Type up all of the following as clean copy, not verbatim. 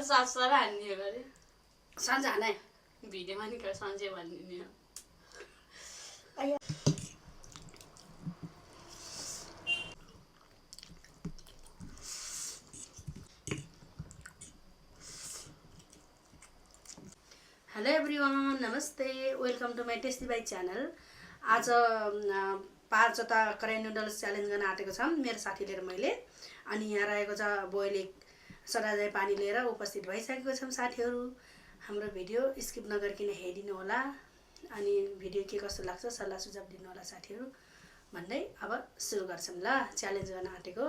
सासुरा हान्ने हो गरे साँझ हाने भिडियोमा नि सन्चै भनिदिने हो हेलो एभ्रिवान नमस्ते वेलकम टु माई टेस्टी बाई च्यानल आज 5वटा कराई नुडल्स च्यालेन्ज गर्न आँटेको छौँ मेरो साथी लिएर मैले अनि यहाँ रहेको छ बोइले सराजाई पानी लिएर उपस्थित भइसकेको छौँ साथीहरू हाम्रो भिडियो स्किप नगरिकन हेरिदिनु होला अनि भिडियो के कस्तो लाग्छ सल्लाह सुझाव दिनु होला साथीहरू भन्दै अब सुरु गर्छौँ ल च्यालेन्ज गर्न आँटेको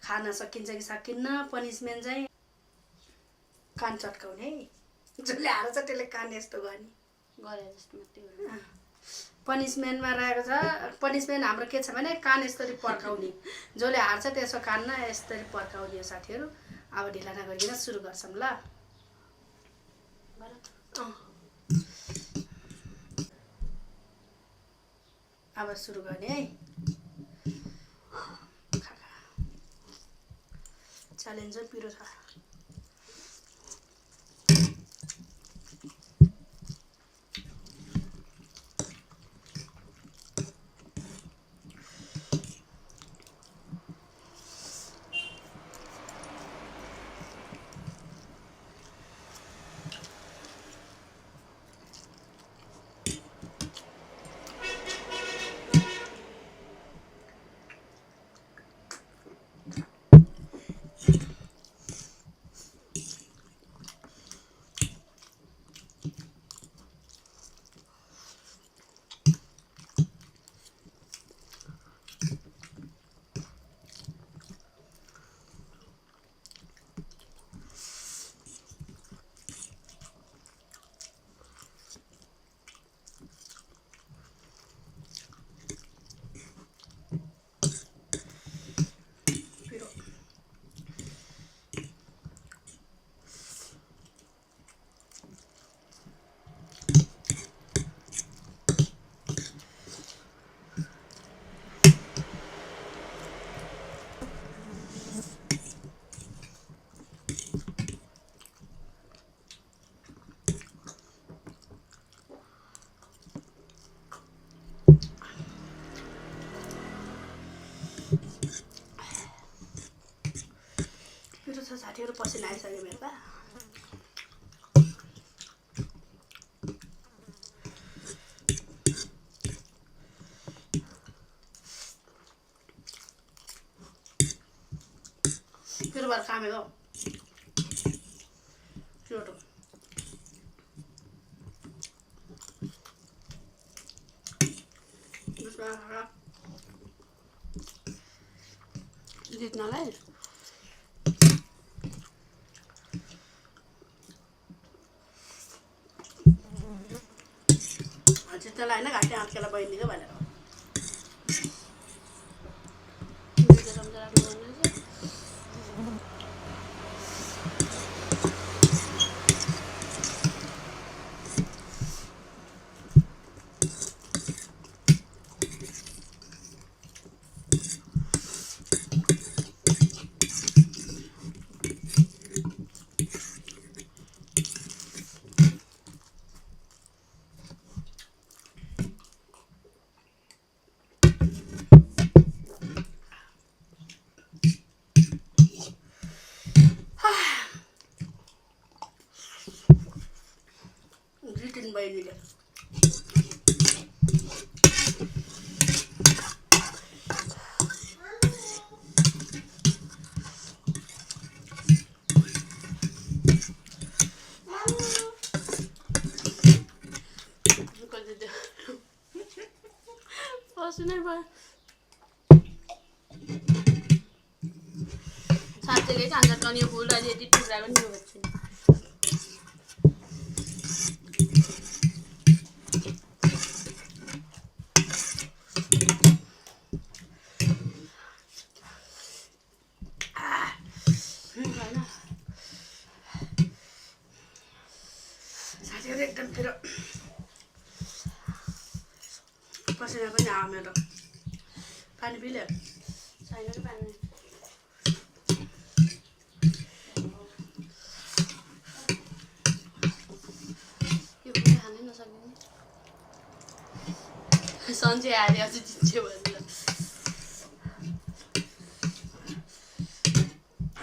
खान सकिन्छ कि सकिन्न पनिसमेन्ट चाहिँ कान चट्काउने है जसले हाल्छ त्यसले कान यस्तो गर्ने गरे जस्तो मात्रै पनिसमेन्टमा रहेको छ पनिसमेन्ट हाम्रो के छ भने कान यसरी पर्काउने जसले हार्छ त्यसको कान न यसरी पर्काउने हो साथीहरू अब ढिला नगरिकन सुरु गर्छौँ ल अब सुरु गर्ने है च्यालेन्ज पिरो छ साथीहरू पसिना आइसक्यो मेरो त फिर बार खामेको छोटो जित्नलाई जित्नलाई होइन घाँटी आँटकेलाई बहिनीको भनेर जितिन् बहिनीले पसिनै भयो साथीले खान्छ कनी फुल अहिले यति टुक्रा पनि हो साथीहरू एकदम फेरि पसिना पनि आयो मेरो पानी पिल्यो छैन कि पानी सन्चै हारे अझै जित्यो भनेर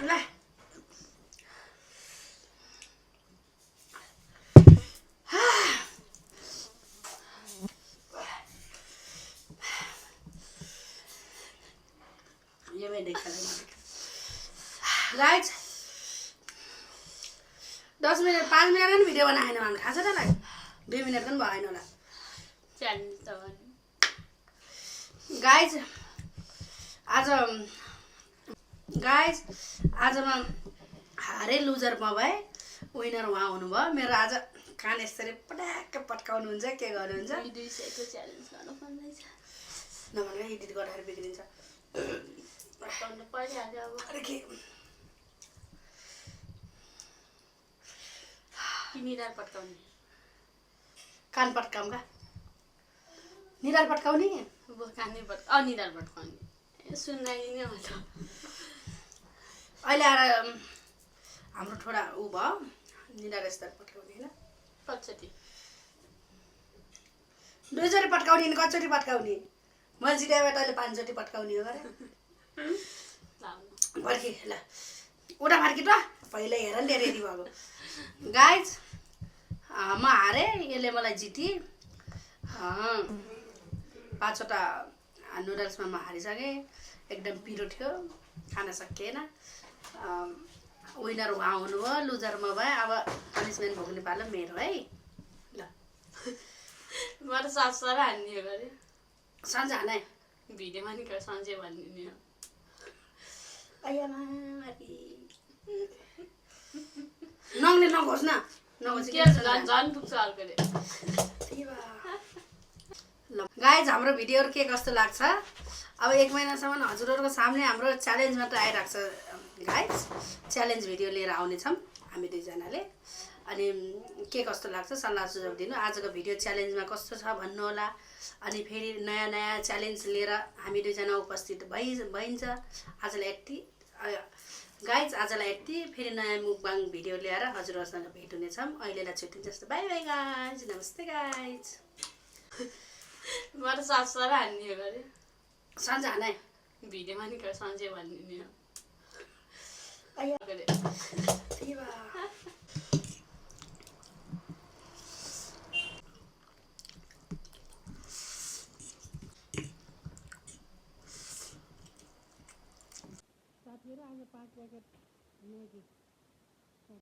ल ये मैं देखा गाइज 10 मिनट 5 मिनट पनि भिडियो बनाएन मलाई थाहा छ तँलाई 2 मिनट पनि भएन होला च्यालेन्ज त गर्नु गाइज आज म हारे लुजर म भए विनर उहाँ हुनुभयो मेरो आज कान यसरी पट्याक्क पट्काउनुहुन्छ के गर्नुहुन्छ 200 को च्यालेन्ज गर्नु पर्दैछ नभए एडिट गरेर बिग्रिन्छ पट्काउनु परिहाल्यो अब अरे के निधार पट्काउने कान पट्काउँगा निधार पट्काउने कानै निधार पट्काउने सुनाइदिने होला अहिले आएर हाम्रो थोडा ऊ भयो निधार यस्तो पट्काउने होइन कचोटि 2 चोटि पट्काउने नि कचोटि पट्काउने मैले जिताएबाट अहिले 5 चोटि पट्काउने हो गरे फर्की ल उठा फर्की त पहिला हेर नि रेडी भएको गाइज म हारेँ यसले मलाई जिती 5वटा नुडल्समा म हारिसकेँ एकदम पिरो थियो खान सकिएन विनर उहाँ हुनुभयो लुजर म भए अब पनिसमेन्ट भोग्ने पालो मेरो है ल म त सासरा हान्ने हो गरे सन्ज हाने भिडियोमा नि सन्चै भनिदिने हो नङले नघोस् न के झन् पुग्छ अर्कोले ल गाइज हाम्रो भिडियोहरू के कस्तो लाग्छ अब 1 महिनासम्म हजुरहरूको सामने हाम्रो च्यालेन्ज मात्र आइरहेको छ गाइज च्यालेन्ज भिडियो लिएर आउनेछौँ हामी दुईजनाले अनि के कस्तो लाग्छ सल्लाह सुझाव दिनु आजको भिडियो च्यालेन्जमा कस्तो छ भन्नु होला अनि फेरि नयाँ नयाँ च्यालेन्ज लिएर हामी दुईजना उपस्थित भइन्छ आजलाई यति गाइज आजलाई यति फेरि नयाँ मुकबाङ भिडियो ल्याएर हजुरहरूसँग भेट हुनेछौँ अहिलेलाई छुट्टी जस्तो बाई बाई गाइज नमस्ते गाइज म त सासरा हान्ने हो गरे सन्ज हाने भिडियोमा नि सन्चै भनिदिने हो साथीहरू आज 5 प्याकेट म्यागी